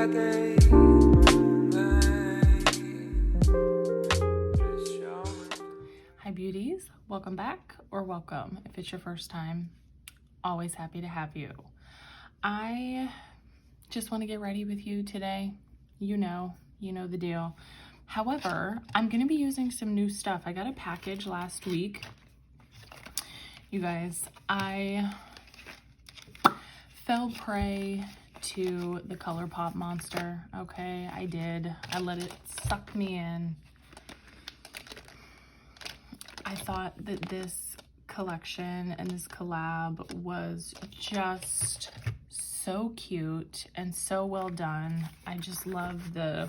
Hi beauties, welcome back, or welcome if it's your first time. Always happy to have you. I just want to get ready with you today. You know the deal. However, I'm going to be using some new stuff. I got a package last week. You guys, I fell prey to the Colourpop monster, okay? I did. I let it suck me in. I thought that this collection and this collab was just so cute and so well done. I just love the,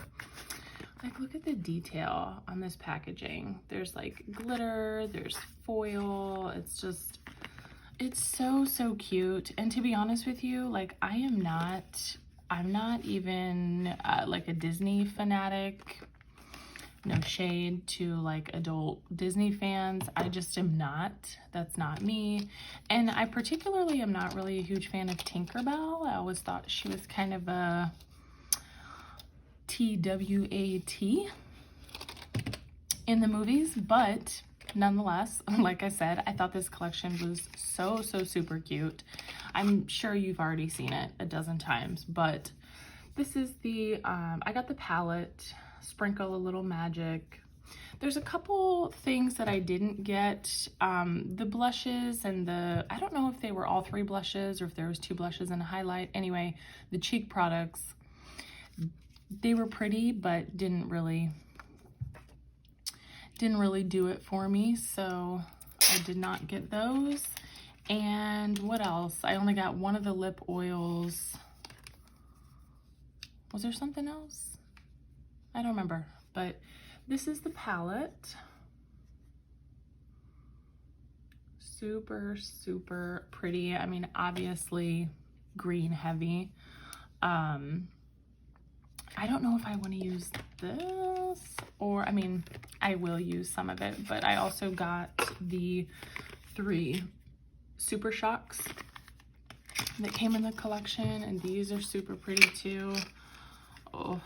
like, look at the detail on this packaging. There's like glitter, there's foil. It's just, it's so cute. And to be honest with you, like, I'm not even like a Disney fanatic. No shade to like adult Disney fans. I just am not. That's not me. And I particularly am not really a huge fan of Tinkerbell. I always thought she was kind of a TWAT in the movies, but nonetheless, like I said, I thought this collection was so super cute. I'm sure you've already seen it a dozen times, but this is the, I got the palette, Sprinkle a Little Magic. There's a couple things that I didn't get. The blushes and the, I don't know if they were all 3 blushes or if there was 2 blushes and a highlight. Anyway, the cheek products, they were pretty, but didn't really do it for me. So I did not get those. And what else? I only got one of the lip oils. Was there something else? I don't remember, but this is the palette. Super pretty. I mean, obviously green heavy. I don't know if I want to use this, or I mean, I will use some of it, but I also got the 3 Super Shocks that came in the collection, and these are super pretty too. Oh,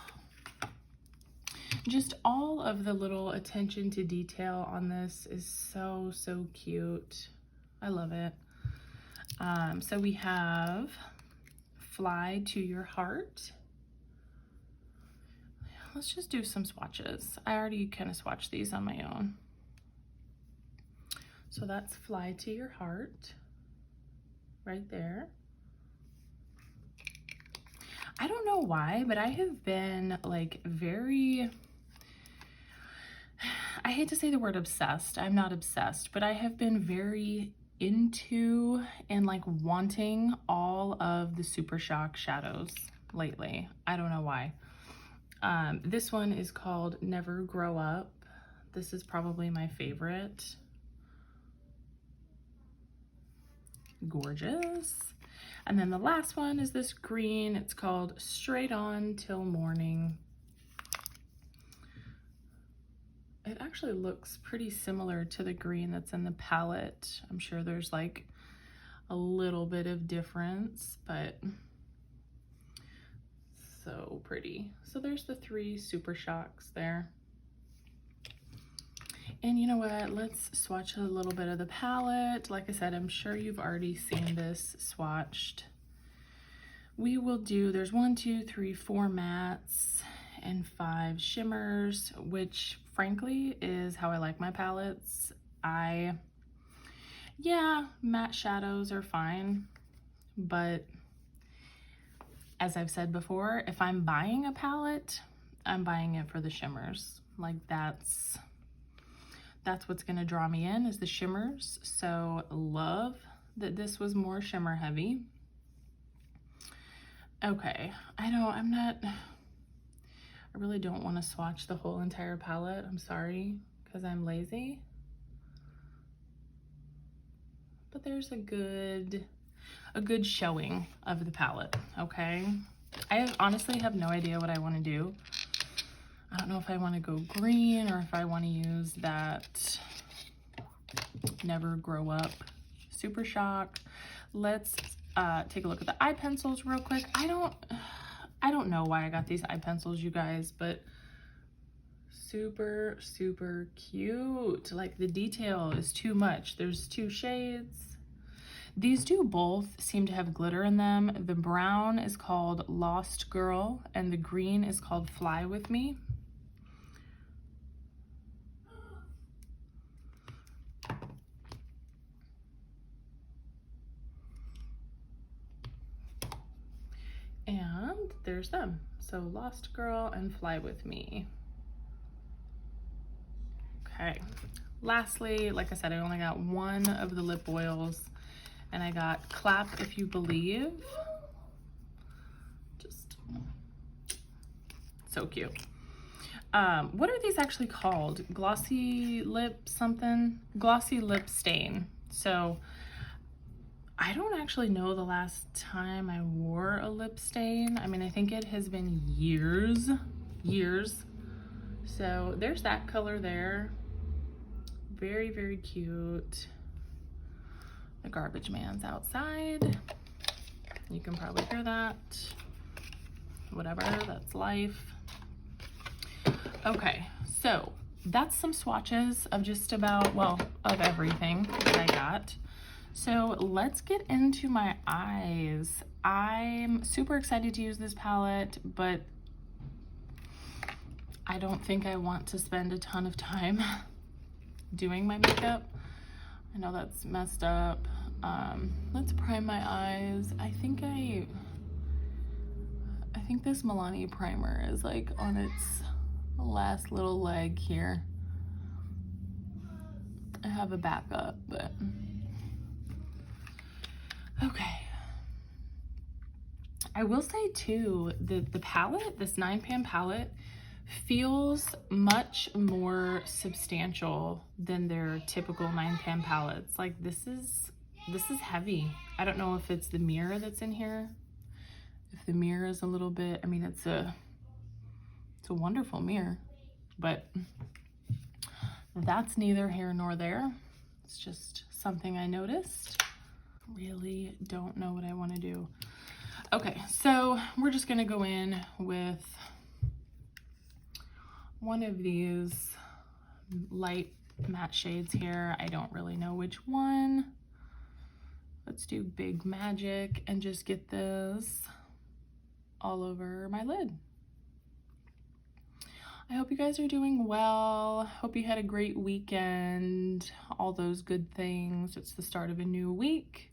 just all of the little attention to detail on this is so cute. I love it. So we have Fly to Your Heart. Let's just do some swatches. I already kind of swatched these on my own. So that's Fly to Your Heart right there. I don't know why, but I have been like very, I hate to say the word obsessed. I'm not obsessed, but I have been very into and like wanting all of the Super Shock shadows lately. I don't know why. This one is called Never Grow Up. This is probably my favorite. Gorgeous. And then the last one is this green. It's called Straight On Till Morning. It actually looks pretty similar to the green that's in the palette. I'm sure there's like a little bit of difference, but so pretty. So there's the 3 Super Shocks there. And you know what? Let's swatch a little bit of the palette. Like I said, I'm sure you've already seen this swatched. We will do, there's 1, 2, 3, 4 mattes and 5 shimmers, which frankly is how I like my palettes. Yeah, matte shadows are fine, but as I've said before, if I'm buying a palette, I'm buying it for the shimmers. Like that's what's gonna draw me in, is the shimmers. So love that this was more shimmer heavy. Okay, I really don't want to swatch the whole entire palette. I'm sorry, because I'm lazy. But there's a good showing of the palette, okay? I honestly have no idea what I want to do. I don't know if I want to go green or if I want to use that Never Grow Up Super Shock. Let's take a look at the eye pencils real quick. I I don't know why I got these eye pencils, you guys, but super, super cute. Like the detail is too much. There's 2 shades. These do both seem to have glitter in them. The brown is called Lost Girl and the green is called Fly With Me. And there's them. So Lost Girl and Fly With Me. Okay. Lastly, like I said, I only got 1 of the lip oils and I got Clap If You Believe. Just so cute. What are these actually called? Glossy Lip something? Glossy Lip Stain. So I don't actually know the last time I wore a lip stain. I mean, I think it has been years. So there's that color there. Very, very cute. The garbage man's outside. You can probably hear that. Whatever, that's life. Okay, so that's some swatches of just about, well, of everything that I got. So let's get into my eyes. I'm super excited to use this palette, but I don't think I want to spend a ton of time doing my makeup. I know that's messed up. Let's prime my eyes. I think this Milani primer is like on its last little leg here. I have a backup, but okay. I will say too, the palette, this 9pan palette, feels much more substantial than their typical 9pan palettes. Like this is heavy. I don't know if it's the mirror that's in here. If the mirror is a little bit, I mean, it's a wonderful mirror, but that's neither here nor there. It's just something I noticed. Really don't know what I want to do. Okay, so we're just gonna go in with one of these light matte shades here. I don't really know which one. Let's do Big Magic and just get this all over my lid. I hope you guys are doing well. Hope you had a great weekend. All those good things. It's the start of a new week.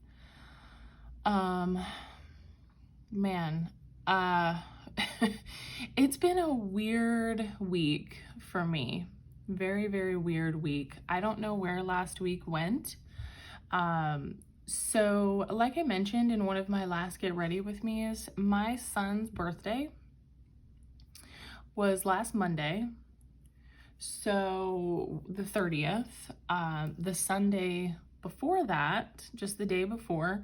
Man, it's been a weird week for me. Very, very weird week. I don't know where last week went. So like I mentioned in one of my last Get Ready With Me's, my son's birthday was last Monday. So the 30th, the Sunday before that, just the day before,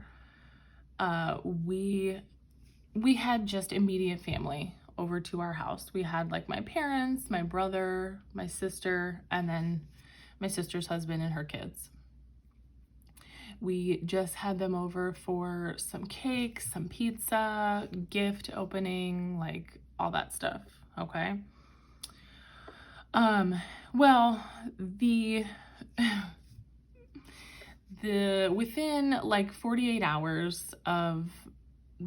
we had just immediate family over to our house. We had like my parents, my brother, my sister, and then my sister's husband and her kids. We just had them over for some cake, some pizza, gift opening, like all that stuff, okay? Well, within like 48 hours of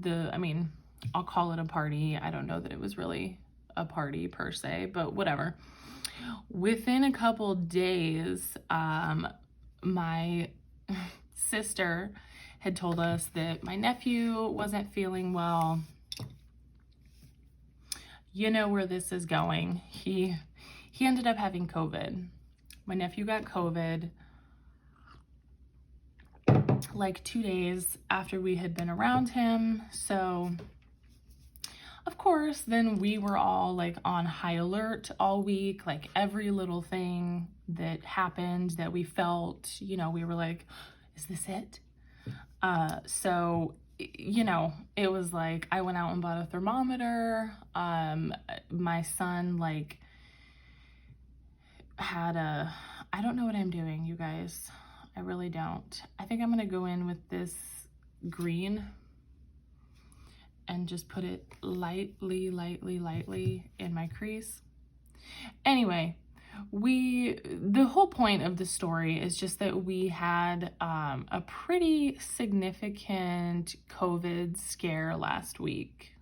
I mean, I'll call it a party. I don't know that it was really a party per se, but whatever. Within a couple days, my sister had told us that my nephew wasn't feeling well. You know where this is going. He ended up having COVID. My nephew got COVID like 2 days after we had been around him. So of course, then we were all like on high alert all week, like every little thing that happened that we felt, you know, we were like, is this it? So, you know, it was like, I went out and bought a thermometer. My son like had I don't know what I'm doing, you guys. I really don't. I think I'm gonna go in with this green and just put it lightly in my crease. Anyway, the whole point of the story is just that we had a pretty significant COVID scare last week.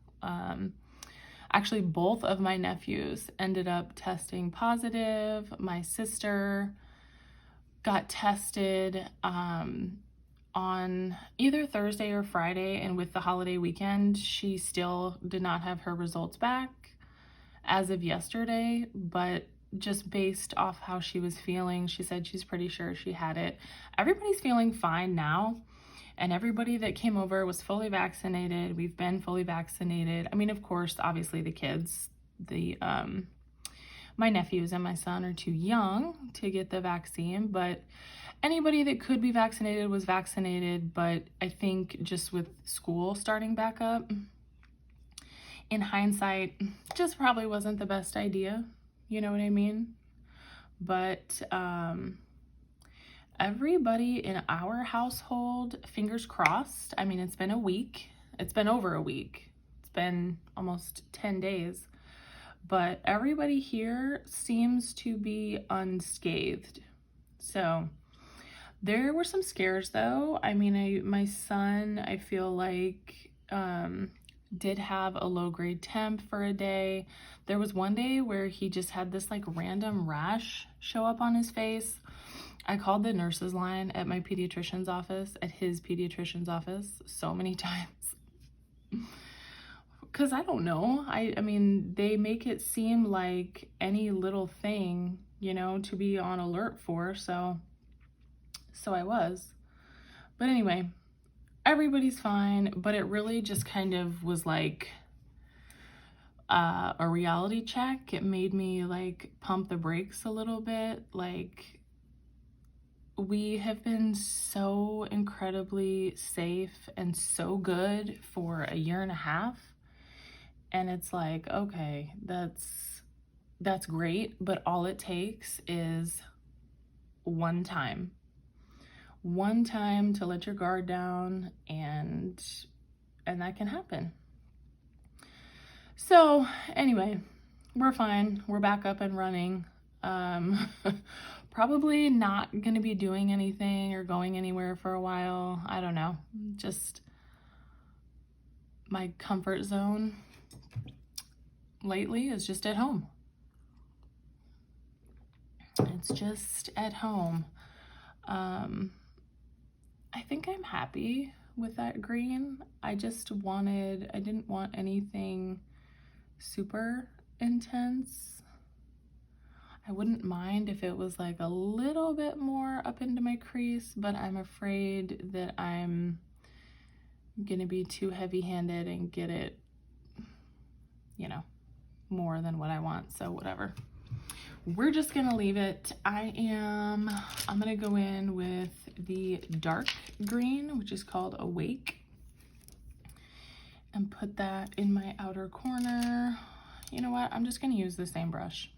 Actually, both of my nephews ended up testing positive. My sister got tested on either Thursday or Friday, and with the holiday weekend, she still did not have her results back as of yesterday, but just based off how she was feeling, she said she's pretty sure she had it. Everybody's feeling fine now, and everybody that came over was fully vaccinated. We've been fully vaccinated. I mean, of course, obviously the kids, my nephews and my son are too young to get the vaccine, but anybody that could be vaccinated was vaccinated. But I think just with school starting back up, in hindsight, just probably wasn't the best idea. You know what I mean? But everybody in our household, fingers crossed. I mean, it's been a week. It's been over a week. It's been almost 10 days. But everybody here seems to be unscathed. So there were some scares though. I mean, my son, I feel like, did have a low grade temp for a day. There was one day where he just had this like random rash show up on his face. I called the nurse's line at my pediatrician's office, at his pediatrician's office, so many times. Because I don't know. I mean, they make it seem like any little thing, you know, to be on alert for. So I was. But anyway, everybody's fine. But it really just kind of was like a reality check. It made me like pump the brakes a little bit. Like, we have been so incredibly safe and so good for a year and a half. And it's like, okay, that's great, but all it takes is one time to let your guard down, and that can happen. So anyway, we're fine. We're back up and running. Probably not going to be doing anything or going anywhere for a while. I don't know. Just my comfort zone lately is just at home. It's just at home. I think I'm happy with that green. I didn't want anything super intense. I wouldn't mind if it was like a little bit more up into my crease, but I'm afraid that I'm gonna be too heavy-handed and get it, you know, more than what I want. So whatever. We're just gonna leave it. I'm gonna go in with the dark green, which is called Awake, and put that in my outer corner. You know what? I'm just gonna use the same brush.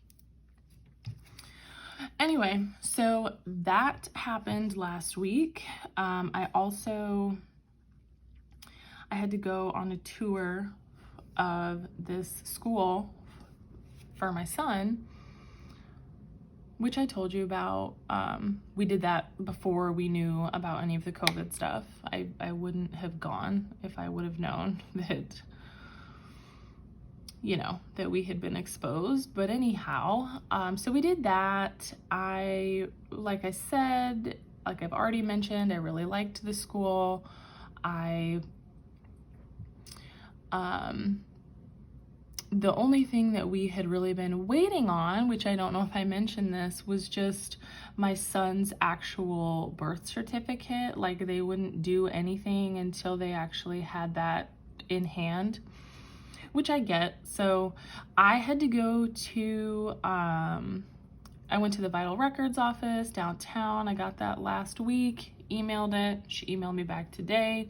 Anyway, so that happened last week. I had to go on a tour of this school for my son, which I told you about. We did that before we knew about any of the COVID stuff. I wouldn't have gone if I would have known that, you know, that we had been exposed. But anyhow, so we did that. Like I said, like I've already mentioned, I really liked the school. The only thing that we had really been waiting on, which I don't know if I mentioned this, was just my son's actual birth certificate. Like, they wouldn't do anything until they actually had that in hand, which I get. So I had to go to, I went to the Vital Records office downtown. I got that last week, emailed it. She emailed me back today.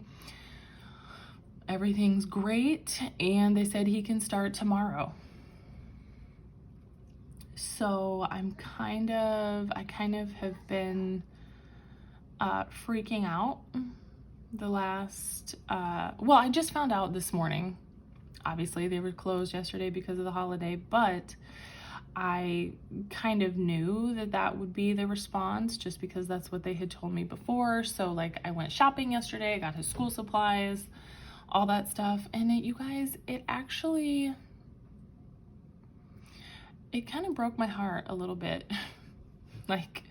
Everything's great, and they said he can start tomorrow. So I kind of have been freaking out the last, well, I just found out this morning Obviously they were closed yesterday because of the holiday, but I kind of knew that that would be the response just because that's what they had told me before. So like I went shopping yesterday, I got his school supplies, all that stuff. And you guys, it kind of broke my heart a little bit. Like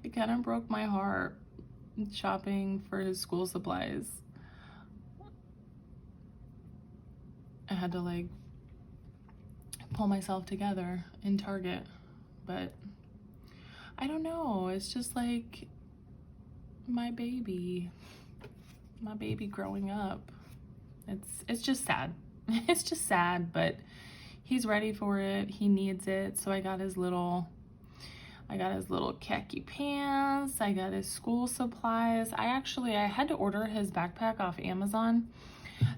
it kind of broke my heart shopping for his school supplies. I had to like pull myself together in Target, but I don't know, it's just like my baby growing up. It's just sad. It's just sad, but he's ready for it. He needs it. So I got his little khaki pants. I got his school supplies. I had to order his backpack off Amazon.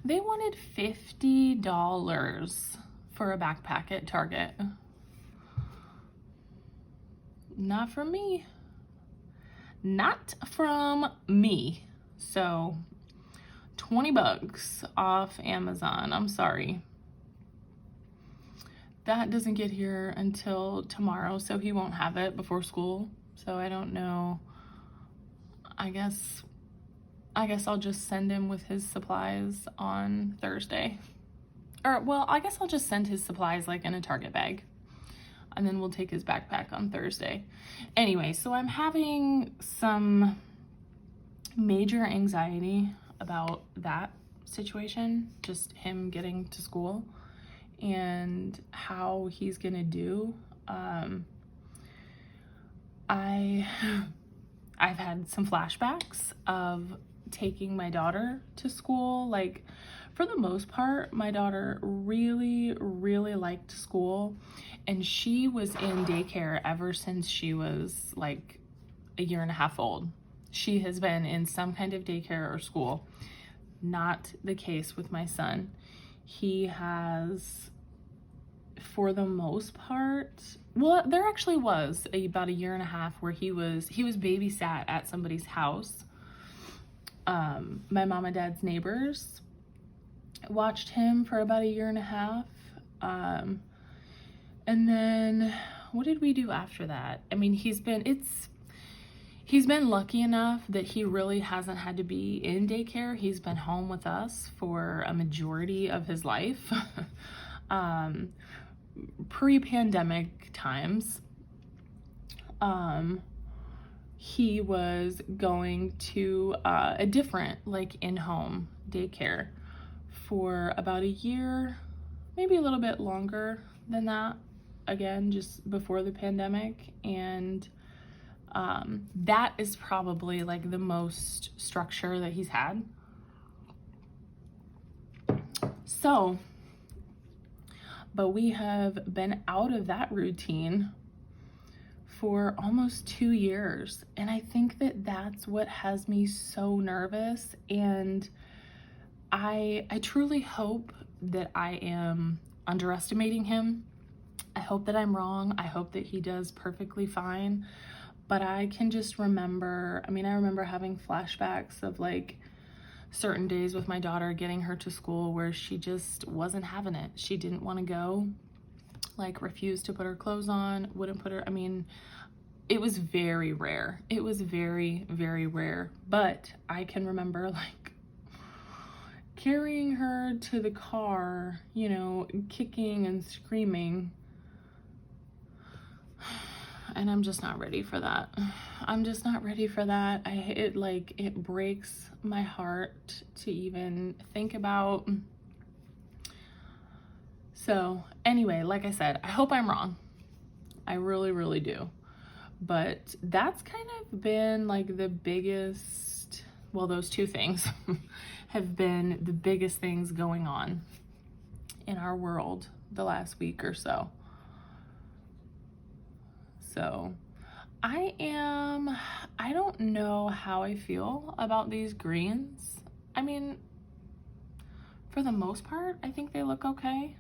They wanted $50 for a backpack at Target. Not from me. Not from me. So 20 bucks off Amazon. I'm sorry. That doesn't get here until tomorrow, so he won't have it before school. So I don't know. I guess I'll just send him with his supplies on Thursday. Or, well, I guess I'll just send his supplies like in a Target bag. And then we'll take his backpack on Thursday. Anyway, so I'm having some major anxiety about that situation, just him getting to school and how he's gonna do. I've had some flashbacks of taking my daughter to school. Like, for the most part, my daughter really, really liked school, and she was in daycare ever since she was like a year and a half old. She has been in some kind of daycare or school. Not the case with my son. He has, for the most part, well, there actually was about a year and a half where he was babysat at somebody's house. My mom and dad's neighbors watched him for about a year and a half. And then what did we do after that? I mean, he's been lucky enough that he really hasn't had to be in daycare. He's been home with us for a majority of his life. Pre-pandemic times, he was going to a different like in-home daycare for about a year, maybe a little bit longer than that, again, just before the pandemic. And that is probably like the most structure that he's had. So, but we have been out of that routine for almost 2 years. And I think that that's what has me so nervous. And I truly hope that I am underestimating him. I hope that I'm wrong. I hope that he does perfectly fine. But I can just remember, I remember having flashbacks of like certain days with my daughter, getting her to school where she just wasn't having it. She didn't want to go, like refused to put her clothes on, wouldn't put her, it was very rare. It was very, very rare. But I can remember like carrying her to the car, you know, kicking and screaming. And I'm just not ready for that. I'm just not ready for that. It breaks my heart to even think about. So anyway, like I said, I hope I'm wrong. I really, really do. But that's kind of been like the biggest, well, those two things have been the biggest things going on in our world the last week or so. So I don't know how I feel about these greens. For the most part, I think they look okay.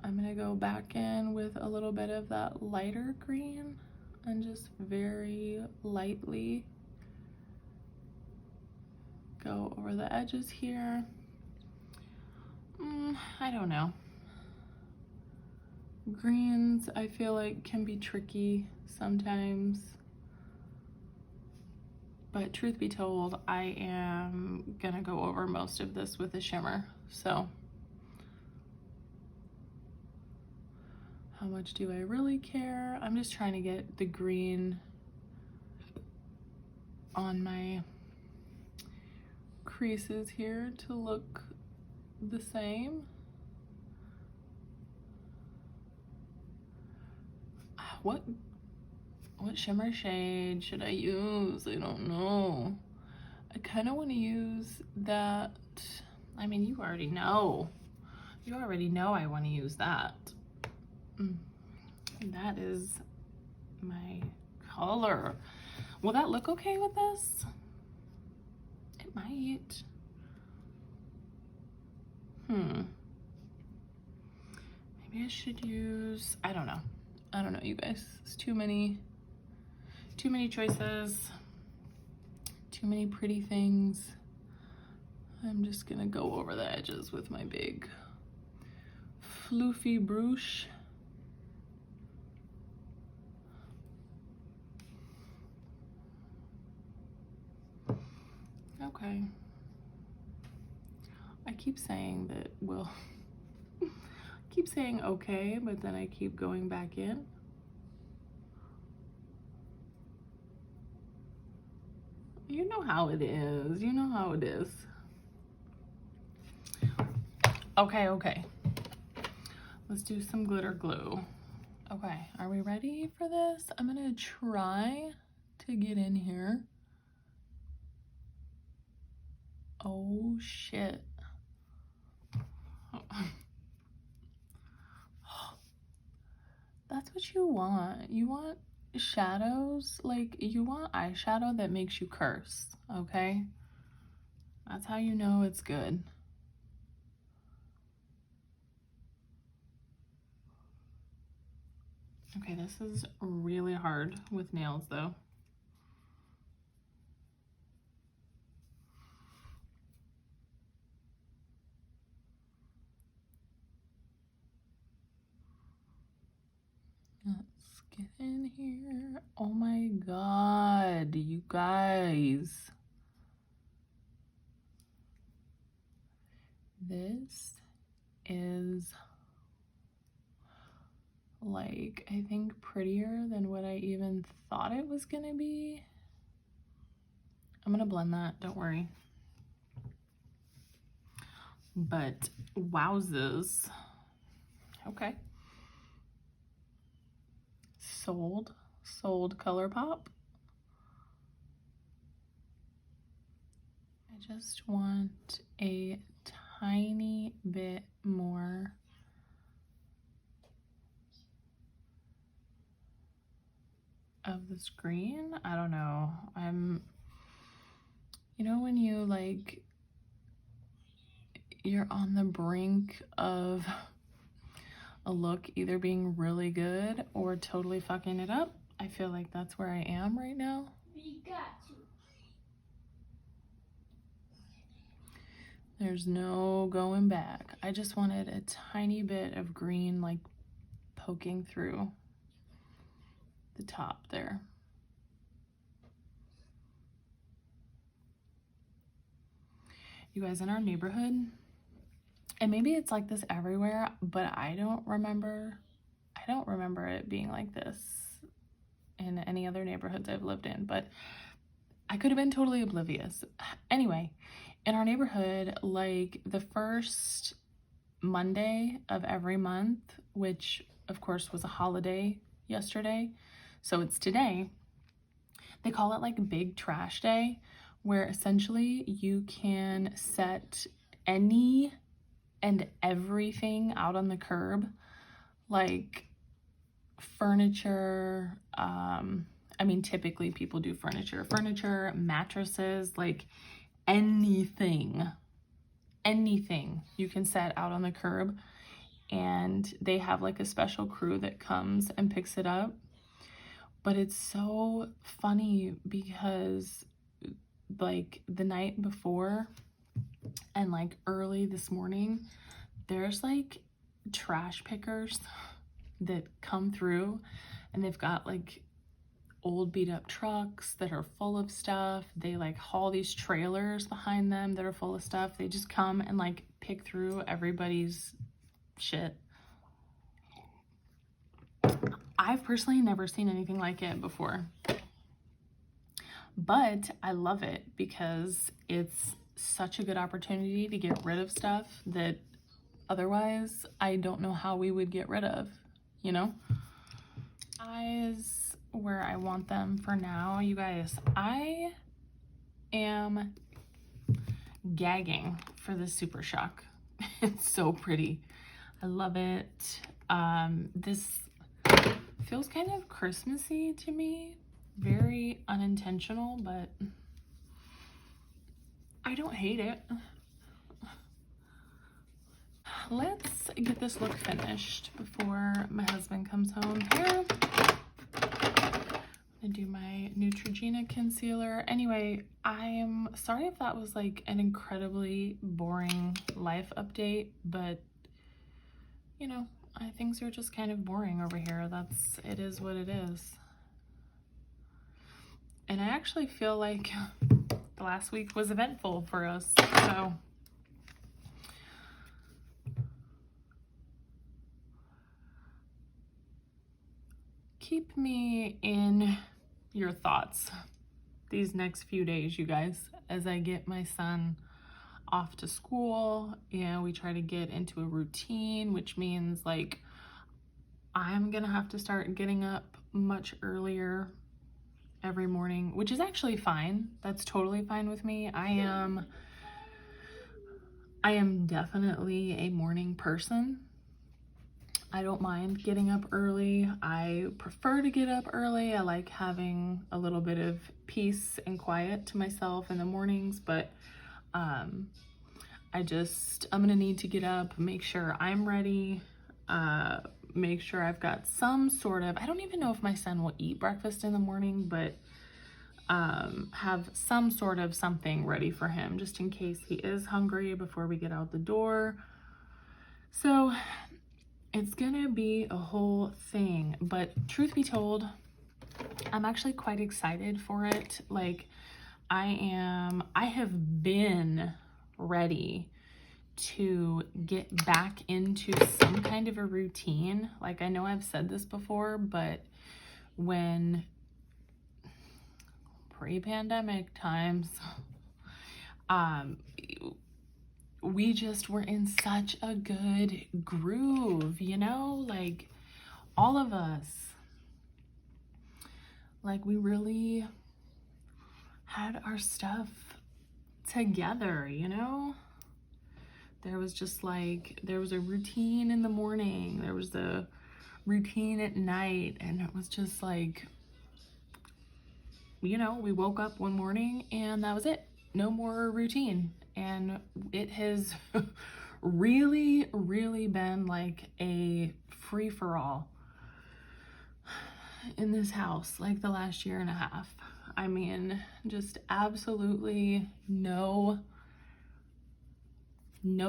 I'm gonna go back in with a little bit of that lighter green and just very lightly go over the edges here. I don't know. Greens, I feel like, can be tricky sometimes. But truth be told, I am gonna go over most of this with a shimmer. So how much do I really care? I'm just trying to get the green on my creases here to look the same. What shimmer shade should I use? I don't know. I kind of want to use that. I mean, you already know. You already know I want to use that. That is my color. Will that look okay with this? It might. Maybe I should use, I don't know. I don't know, you guys. It's too many choices. Too many pretty things. I'm just gonna go over the edges with my big floofy brush. Okay. I keep saying that we'll keep saying okay, but then I keep going back in. You know how it is. You know how it is. Okay. Let's do some glitter glue. Okay, are we ready for this? I'm gonna try to get in here. Oh shit. That's what you want. You want shadows, like you want eyeshadow that makes you curse, okay? That's how you know it's good. Okay, this is really hard with nails though. Let's get in here. Oh my god, you guys. This is like, I think, prettier than what I even thought it was gonna be. I'm gonna blend that, don't worry. But wowzers. Okay. Sold Colourpop. I just want a tiny bit more of this green. I don't know. You know when you like, you're on the brink of a look either being really good or totally fucking it up? I feel like that's where I am right now. We got to. There's no going back. I just wanted a tiny bit of green like poking through the top there. You guys, in our neighborhood, and maybe it's like this everywhere, but I don't remember it being like this in any other neighborhoods I've lived in, but I could have been totally oblivious. Anyway, in our neighborhood, like the first Monday of every month, which of course was a holiday yesterday, so it's today, they call it like Big Trash Day, where essentially you can set any and everything out on the curb, like furniture. I mean, typically people do furniture, mattresses, like anything you can set out on the curb. And they have like a special crew that comes and picks it up. But it's so funny because like the night before and like early this morning, there's like trash pickers that come through, and they've got like old beat up trucks that are full of stuff. They like haul these trailers behind them that are full of stuff. They just come and like pick through everybody's shit. I've personally never seen anything like it before, but I love it because it's such a good opportunity to get rid of stuff that otherwise I don't know how we would get rid of, you know? Eyes where I want them for now, you guys. I am gagging for this Super Shock. It's so pretty. I love it. This feels kind of Christmassy to me. Very unintentional, but I don't hate it. Let's get this look finished before my husband comes home here. I'm gonna do my Neutrogena concealer. Anyway, I'm sorry if that was like an incredibly boring life update, but you know, things are just kind of boring over here. It is what it is. And I actually feel like the last week was eventful for us, so. Keep me in your thoughts these next few days, you guys, as I get my son off to school and we try to get into a routine, which means like I'm gonna have to start getting up much earlier every morning, which is actually fine. That's totally fine with me. I am definitely a morning person. I don't mind getting up early. I prefer to get up early. I like having a little bit of peace and quiet to myself in the mornings, but I'm gonna need to get up, make sure I'm ready, make sure I've got some sort of, I don't even know if my son will eat breakfast in the morning, but have some sort of something ready for him just in case he is hungry before we get out the door. So it's gonna be a whole thing, but truth be told, I'm actually quite excited for it. Like I have been ready to get back into some kind of a routine. Like I know I've said this before, but when pre-pandemic times, we just were in such a good groove, you know, like all of us, like we really had our stuff together, you know. There was just like, there was a routine in the morning, there was the routine at night, and it was just like, you know, we woke up one morning and that was it. No more routine. And it has really, really been like a free-for-all in this house, like the last year and a half. I mean, just absolutely no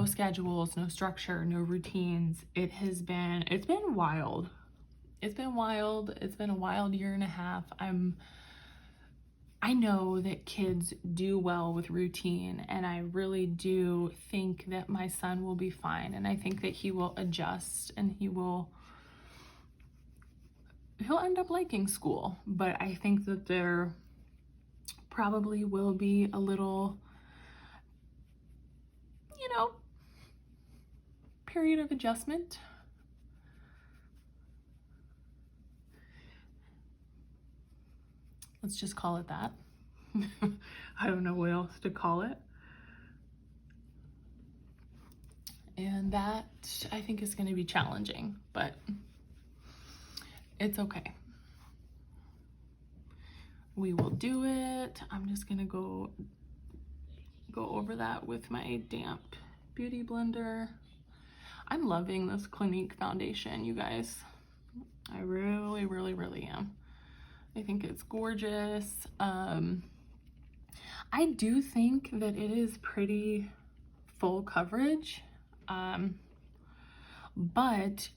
schedules, no structure, no routines. It's been wild. It's been wild. It's been a wild year and a half. I know that kids do well with routine, and I really do think that my son will be fine, and I think that he will adjust and he'll end up liking school. But I think that there probably will be a little, you know, period of adjustment. Let's just call it that. I don't know what else to call it. And that, I think, is going to be challenging, but it's okay. We will do it. I'm just going to go over that with my damp beauty blender. I'm loving this Clinique foundation, you guys. I really, really, really am. I think it's gorgeous. I do think that it is pretty full coverage. but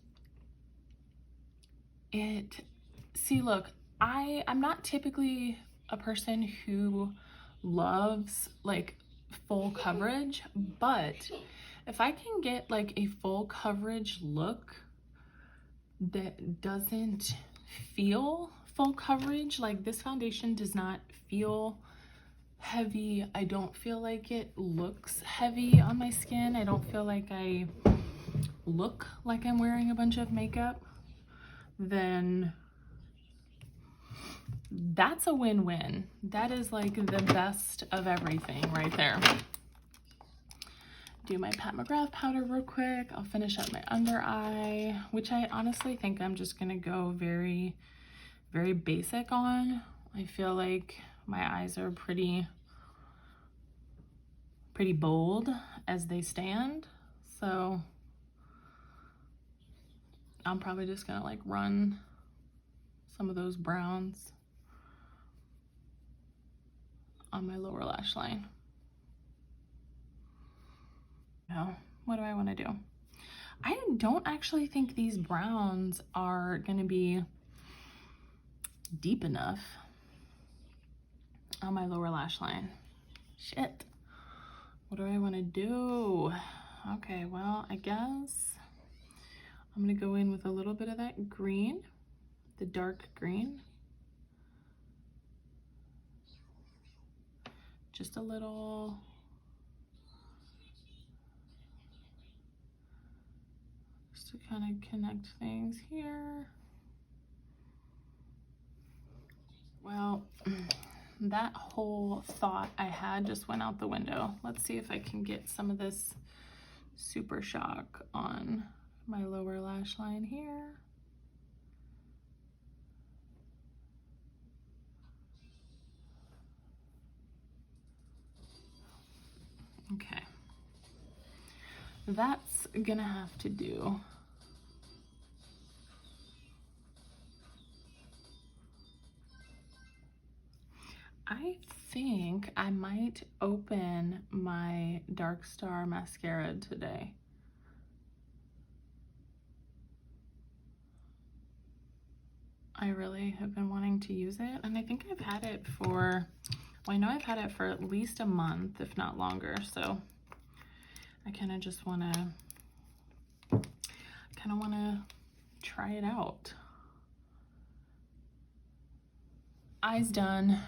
see, look, I'm not typically a person who loves like full coverage, but if I can get like a full coverage look that doesn't feel full coverage, like this foundation does not feel heavy. I don't feel like it looks heavy on my skin. I don't feel like I look like I'm wearing a bunch of makeup. Then that's a win-win. That is like the best of everything right there. Do my Pat McGrath powder real quick. I'll finish up my under eye, which I honestly think I'm just gonna go very, very basic on. I feel like my eyes are pretty bold as they stand. So I'm probably just gonna like run some of those browns on my lower lash line. Now, what do I want to do? I don't actually think these browns are going to be deep enough on my lower lash line. Shit. What do I want to do? Okay, well, I guess I'm going to go in with a little bit of that green, the dark green. Just a little. To kind of connect things here. Well, that whole thought I had just went out the window. Let's see if I can get some of this Super Shock on my lower lash line here. Okay. That's gonna have to do. I think I might open my Dark Star mascara today. I really have been wanting to use it, and I think I've had it for, well, I know I've had it for at least a month, if not longer, so I kind of just want to try it out. Eyes done.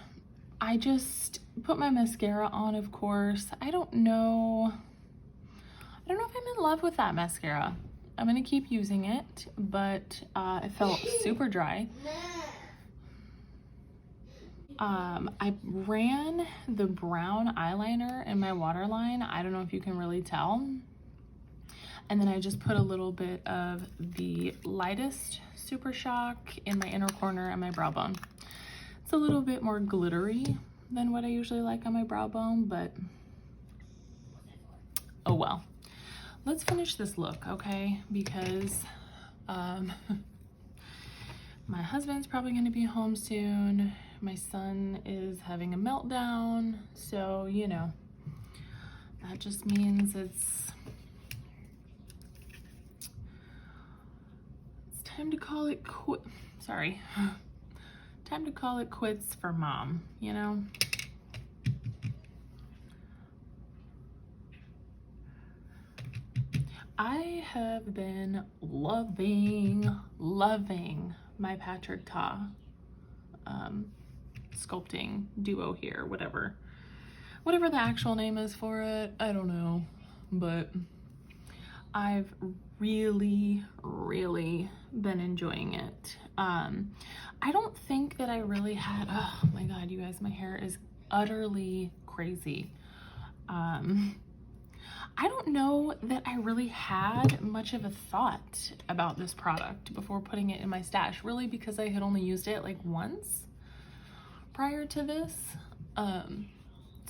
I just put my mascara on, of course. I don't know if I'm in love with that mascara. I'm gonna keep using it, but it felt super dry. I ran the brown eyeliner in my waterline. I don't know if you can really tell. And then I just put a little bit of the lightest Super Shock in my inner corner and my brow bone. It's a little bit more glittery than what I usually like on my brow bone, but oh well. Let's finish this look, okay? Because my husband's probably gonna be home soon. My son is having a meltdown, so you know, that just means it's time to call it time to call it quits for mom, you know? I have been loving my Patrick Ta sculpting duo here, whatever the actual name is for it, I don't know, but I've really been enjoying it. I don't think that I really had, oh my god, you guys, my hair is utterly crazy. I don't know that I really had much of a thought about this product before putting it in my stash, really, because I had only used it like once prior to this.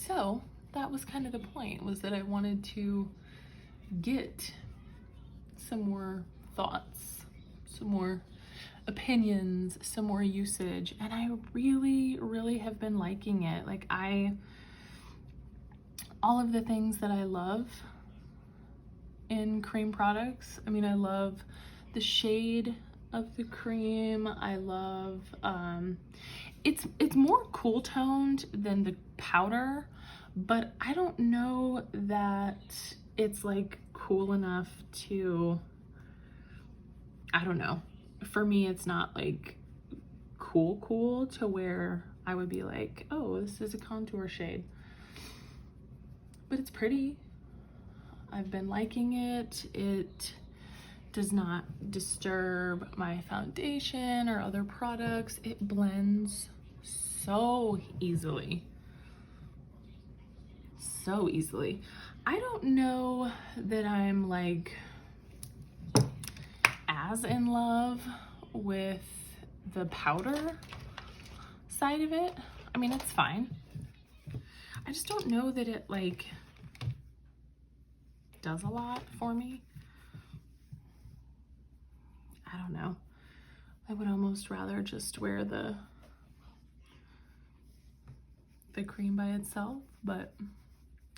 So that was kind of the point, was that I wanted to get some more thoughts, some more opinions, some more usage, and I really have been liking it. Like all of the things that I love in cream products. I mean, I love the shade of the cream. I love, it's more cool toned than the powder, but I don't know that it's like cool enough to, I don't know. For me, it's not like cool to where I would be like, oh, this is a contour shade. But it's pretty. I've been liking it. It does not disturb my foundation or other products. It blends so easily. So easily. I don't know that I'm like as in love with the powder side of it. I mean, it's fine. I just don't know that it like does a lot for me. I don't know. I would almost rather just wear the cream by itself, but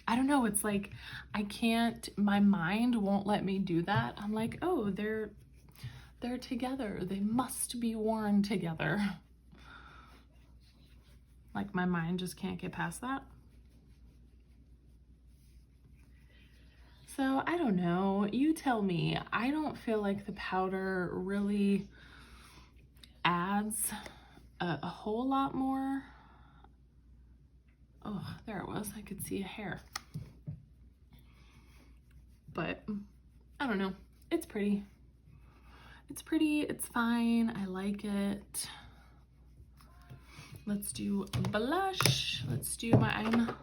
I don't know. It's like I can't, my mind won't let me do that. I'm like, oh, they're together. They must be worn together. Like my mind just can't get past that. So I don't know, you tell me. I don't feel like the powder really adds a whole lot more. Oh, there it was, I could see a hair. But I don't know, it's pretty. It's pretty, it's fine, I like it. Let's do blush. Let's do my, I'm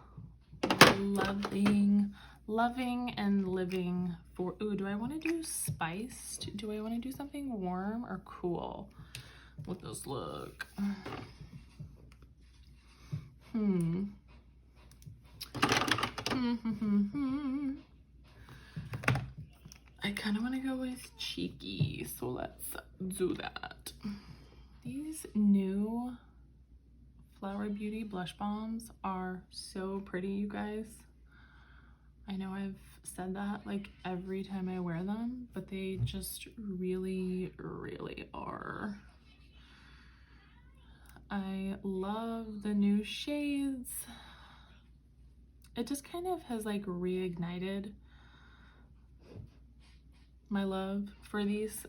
loving and living for, ooh, do I want to do spiced? Do I want to do something warm or cool with this look? I kind of want to go with cheeky, so let's do that. These new Flower Beauty blush bombs are so pretty, you guys. I know I've said that like every time I wear them, but they just really are. I love the new shades. It just kind of has like reignited my love for these.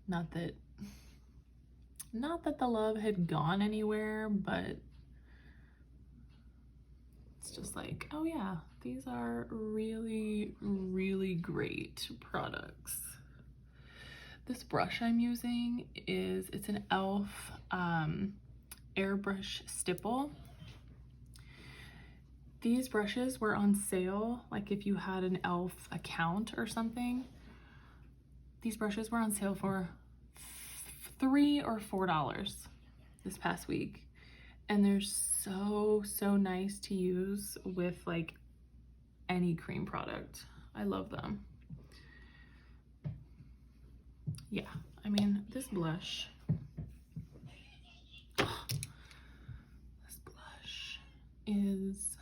Not that the love had gone anywhere, but it's just like, oh yeah, these are really great products. This brush I'm using is, it's an e.l.f. airbrush stipple. These brushes were on sale, like if you had an e.l.f. account or something. These brushes were on sale for $3 or $4 this past week. And they're so nice to use with like any cream product. I love them. Yeah, I mean, this blush, this blush is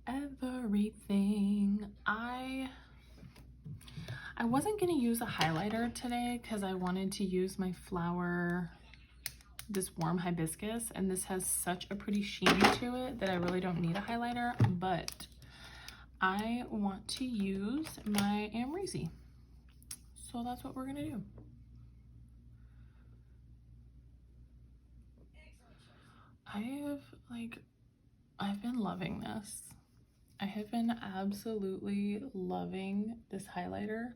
everything. I wasn't gonna use a highlighter today because I wanted to use my Flower, this warm hibiscus, and this has such a pretty sheen to it that I really don't need a highlighter, but I want to use my Amrezy. So that's what we're gonna do. I've been loving this. I have been absolutely loving this highlighter.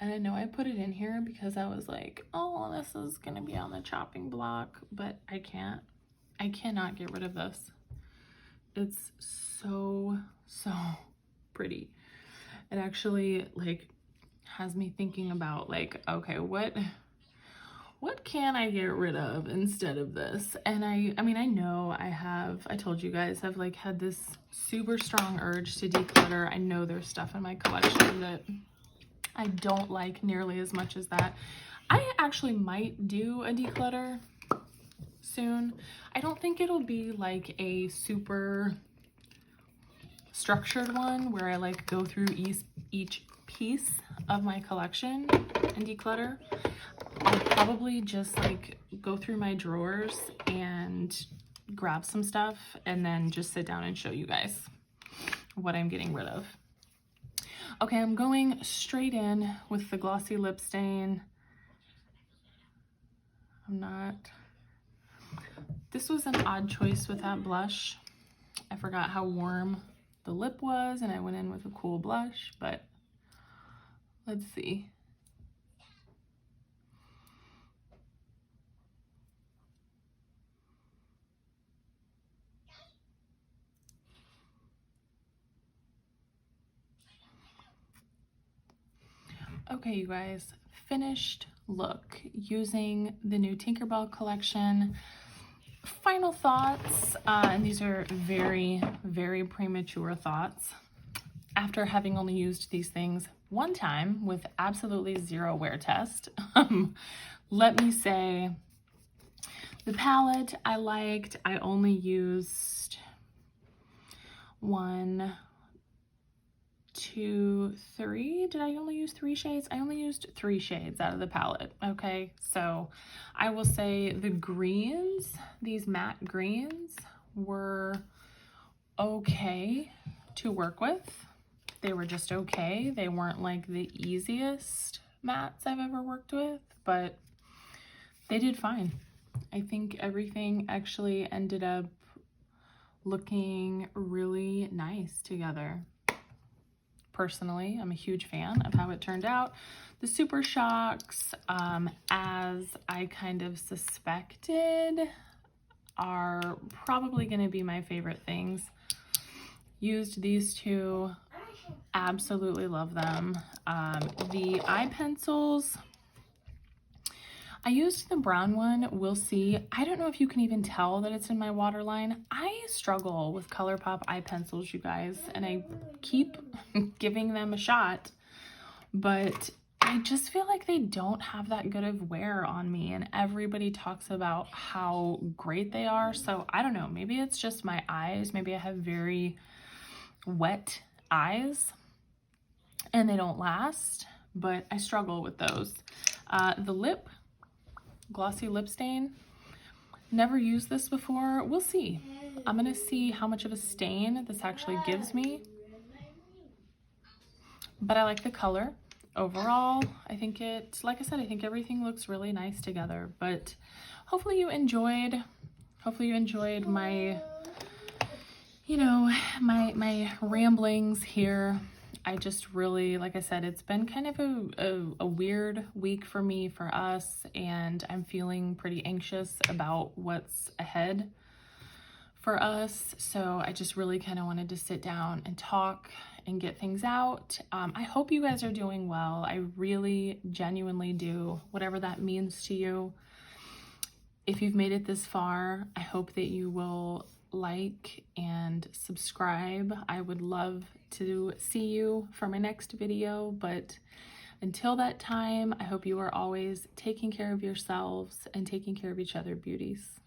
And I know I put it in here because I was like, oh, this is gonna be on the chopping block, but I cannot get rid of this. It's so pretty. It actually like has me thinking about like, okay, what can I get rid of instead of this? And I mean, I know I told you guys, I've like had this super strong urge to declutter. I know there's stuff in my collection that I don't like nearly as much as that. I actually might do a declutter soon. I don't think it'll be like a super structured one where I like go through each piece of my collection and declutter. I'll probably just like go through my drawers and grab some stuff and then just sit down and show you guys what I'm getting rid of. Okay, I'm going straight in with the Glossy Lip Stain. This was an odd choice with that blush. I forgot how warm the lip was and I went in with a cool blush, but let's see. Okay, you guys, finished look using the new Tinkerbell collection. Final thoughts, and these are very, very premature thoughts. After having only used these things one time with absolutely zero wear test, let me say the palette I liked. I only used 1, 2, 3. Did I only use 3 shades? I only used 3 shades out of the palette. Okay, so I will say the greens, these matte greens, were okay to work with. They were just okay. They weren't like the easiest mattes I've ever worked with, but they did fine. I think everything actually ended up looking really nice together. Personally, I'm a huge fan of how it turned out. The Super Shocks, as I kind of suspected, are probably going to be my favorite things. Used these two, absolutely love them. The eye pencils, I used the brown one, we'll see. I don't know if you can even tell that it's in my waterline. I struggle with Colourpop eye pencils, you guys, and I keep giving them a shot, but I just feel like they don't have that good of wear on me, and everybody talks about how great they are. So I don't know, maybe it's just my eyes. Maybe I have very wet eyes and they don't last, but I struggle with those. The Glossy Lip Stain, never used this before. We'll see. I'm gonna see how much of a stain this actually gives me, but I like the color. Overall, I think like I said, I think everything looks really nice together. But hopefully you enjoyed my, you know, my ramblings here. I just really, like I said, it's been kind of a weird week for me, for us, and I'm feeling pretty anxious about what's ahead for us. So I just really kind of wanted to sit down and talk and get things out. I hope you guys are doing well. I really genuinely do, whatever that means to you. If you've made it this far, I hope that you will like and subscribe. I would love to see you for my next video, but until that time, I hope you are always taking care of yourselves and taking care of each other, beauties.